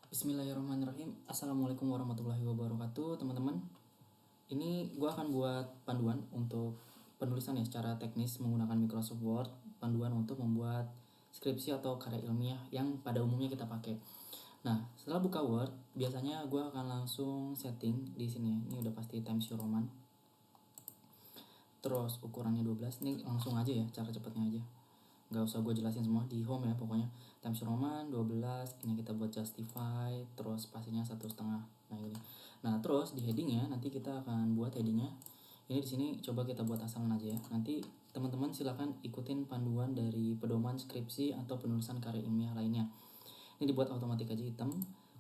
Bismillahirrahmanirrahim. Assalamualaikum warahmatullahi wabarakatuh, teman-teman. Ini gue akan buat panduan untuk penulisan ya secara teknis menggunakan Microsoft Word. Panduan untuk membuat skripsi atau karya ilmiah yang pada umumnya kita pakai. Nah, setelah buka Word, biasanya gue akan langsung setting di sini ya. Ini udah pasti Times New Roman. Terus ukurannya 12. Ini langsung aja ya, cara cepatnya aja. Nggak usah gue jelasin semua di home ya, pokoknya Times New Roman 12. Ini kita buat justify, terus spasinya 1,5. Nah ini. Nah terus di headingnya nanti kita akan buat headingnya. Ini di sini coba kita buat asalan aja ya. Nanti teman-teman silakan ikutin panduan dari pedoman skripsi atau penulisan karya ilmiah lainnya. Ini dibuat otomatis aja hitam,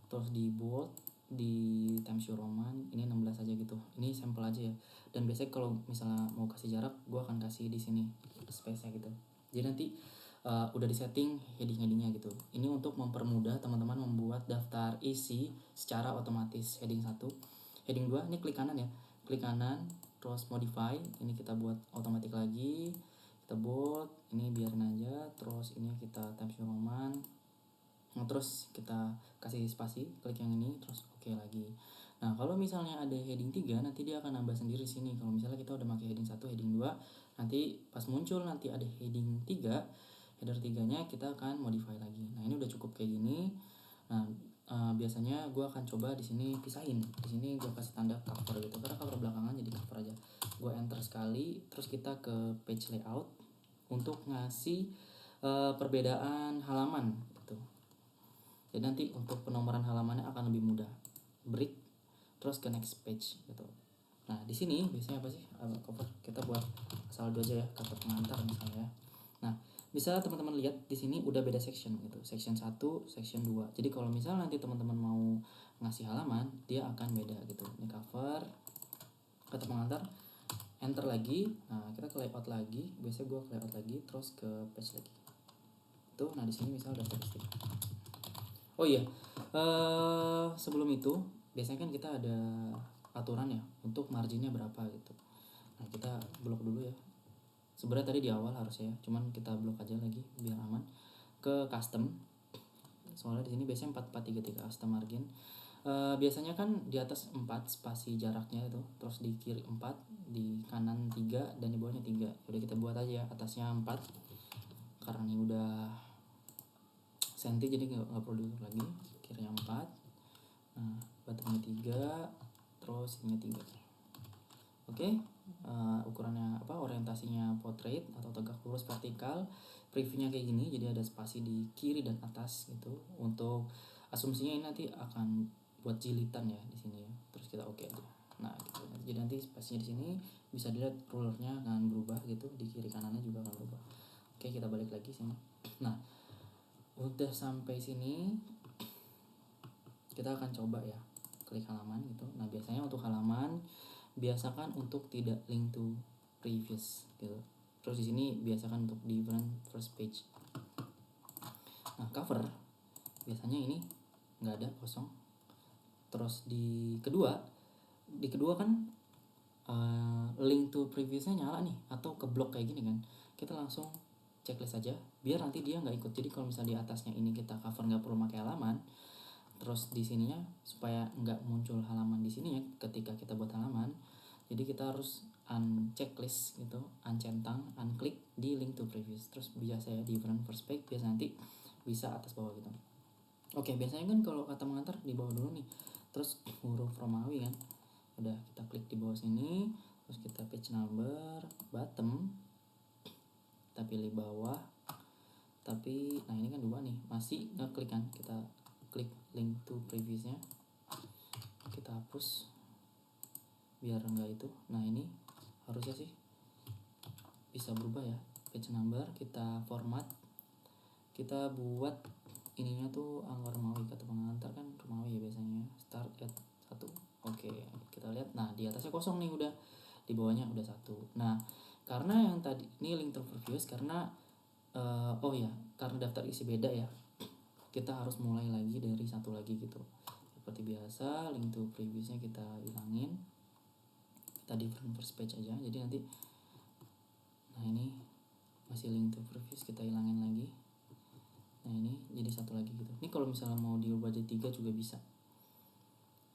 terus di bold di Times New Roman ini 16 aja gitu. Ini sampel aja ya. Dan biasanya kalau misalnya mau kasih jarak, gue akan kasih di sini space-nya gitu. Jadi nanti udah disetting heading-headingnya gitu. Ini untuk mempermudah teman-teman membuat daftar isi secara otomatis. Heading 1, heading 2 ini klik kanan ya. Klik kanan, terus modify, ini kita buat otomatis lagi. Kita bold, ini biarin aja. Terus ini kita Times New Roman. Nah, terus kita kasih spasi, klik yang ini, terus oke lagi. Nah, kalau misalnya ada heading 3, nanti dia akan nambah sendiri sini. Kalau misalnya kita udah pakai heading 1, heading 2, nanti pas muncul nanti ada heading 3, header 3-nya kita akan modify lagi. Nah, ini udah cukup kayak gini. Nah, biasanya gue akan coba di sini pisahin. Di sini gue kasih tanda cover gitu, karena cover belakangan jadi cover aja. Gue enter sekali, terus kita ke page layout untuk ngasih perbedaan halaman gitu. Jadi nanti untuk penomoran halamannya akan lebih mudah. Break, terus ke next page gitu. Nah di sini biasanya apa sih cover? Kita buat asal dua aja ya, cover pengantar misalnya ya. Nah bisa teman-teman lihat di sini udah beda section gitu. Section 1, section 2. Jadi kalau misalnya nanti teman-teman mau ngasih halaman, dia akan beda gitu. Ini cover, kata pengantar, enter lagi. Nah kita ke layout lagi. Biasanya gue ke layout lagi, terus ke page lagi. Tuh, nah di sini misal daftar istilah. Oh iya, sebelum itu biasanya kan kita ada aturan ya untuk marginnya berapa gitu. Nah kita blok dulu ya. Sebenarnya tadi di awal harusnya ya, cuman kita blok aja lagi biar aman. Ke custom, soalnya di sini biasanya 4433 custom margin. Biasanya kan di atas 4 spasi jaraknya itu, terus di kiri 4, di kanan 3, dan di bawahnya 3. Udah kita buat aja ya, atasnya 4 karena ini udah senti jadi nggak perlu diukur lagi. Kirinya 4, nah bottomnya 3, terus ini 3. Oke. Ukurannya apa, orientasinya portrait atau tegak lurus vertikal. Previewnya kayak gini, jadi ada spasi di kiri dan atas gitu. Untuk asumsinya ini nanti akan buat jilitan ya di sini ya. Terus kita oke aja. Nah gitu. Jadi nanti spasinya di sini bisa dilihat rulernya akan berubah gitu, di kiri kanannya juga akan berubah. Oke, kita balik lagi sini. Nah udah sampai sini, kita akan coba ya klik halaman gitu. Nah biasanya untuk halaman biasakan untuk tidak link to previous gitu. Terus di sini biasakan untuk different first page. Nah cover biasanya ini nggak ada, kosong. Terus di kedua kan link to previousnya nyala nih, atau ke blok kayak gini kan, kita langsung checklist aja biar nanti dia nggak ikut. Jadi kalau misalnya di atasnya ini kita cover nggak perlu pakai halaman, terus di sininya supaya nggak muncul halaman di sini ya ketika kita buat halaman, jadi kita harus unchecklist gitu, uncentang, unklik di link to previous. Terus biasa ya different first page, biasa nanti bisa atas bawah gitu. Oke, biasanya kan kalau kata mengantar di bawah dulu nih, terus huruf Romawi kan, udah kita klik di bawah sini, terus kita page number bottom, kita pilih bawah. Tapi nah ini kan 2 nih, masih ngeklik kan, kita klik link to previousnya, kita hapus biar enggak itu. Nah ini harusnya sih bisa berubah ya. Page number kita format, kita buat ininya tuh angka Romawi, kata pengantar kan Romawi ya biasanya, start at 1. Oke, kita lihat. Nah di atasnya kosong nih udah, di bawahnya udah 1. Nah karena yang tadi ini link to previous, karena oh ya, karena daftar isi beda ya, kita harus mulai lagi dari 1 lagi gitu. Seperti biasa, link to previousnya kita hilangin, kita different first page aja. Jadi nanti, nah ini masih link to previous, kita hilangin lagi. Nah ini jadi 1 lagi gitu. Ini kalau kalau misalnya mau diubah jadi 3 juga bisa.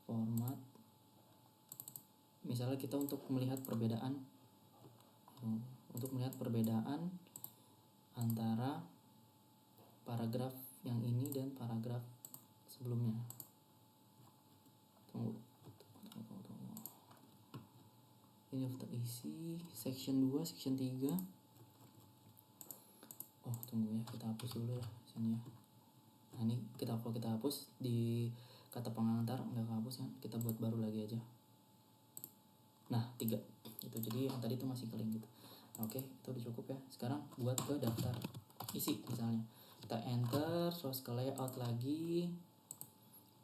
Format, misalnya kita untuk melihat perbedaan antara paragraf yang ini dan paragraf sebelumnya. Tunggu. Ini daftar isi section 2, section 3. Oh, tunggu ya, kita hapus dulu ya sini ya. Nah, ini kalau kita hapus di kata pengantar nggak kehapus kan, kita buat baru lagi aja. Nah, 3 itu, jadi yang tadi itu masih keling gitu. Oke, itu udah cukup ya. Sekarang buat ke daftar isi misalnya, kita enter, terus ke layout lagi,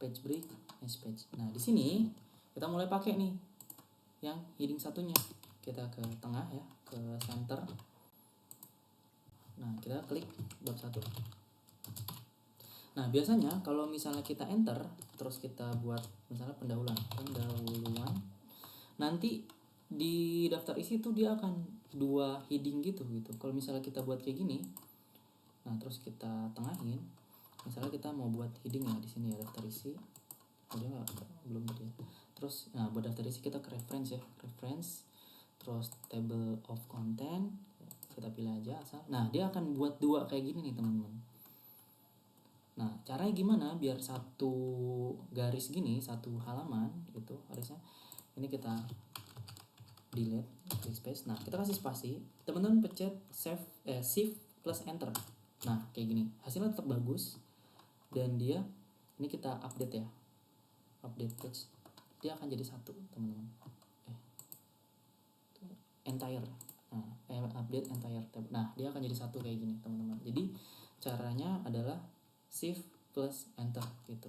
page break, next page. Nah, di sini kita mulai pakai nih yang heading satunya, kita ke tengah ya, ke center. Nah, kita klik bab 1. Nah, biasanya kalau misalnya kita enter terus kita buat misalnya pendahuluan, nanti di daftar isi itu dia akan 2 heading gitu. Kalau misalnya kita buat kayak gini, nah terus kita tengahin, misalnya kita mau buat heading ya di sini ya, daftar isi. Belum tadi. Terus nah buat daftar isi kita ke reference ya, terus table of content kita pilih aja asal. Nah, dia akan buat 2 kayak gini nih teman-teman. Nah, caranya gimana biar satu garis gini, satu halaman gitu harusnya. Ini kita delete, klik space. Nah, kita kasih spasi, teman-teman pencet shift plus enter. Nah, kayak gini hasilnya tetap bagus, dan dia ini kita update ya, update page, dia akan jadi 1 teman-teman, entire. Nah, update entire tab. Nah, dia akan jadi 1 kayak gini teman-teman. Jadi caranya adalah shift plus enter gitu.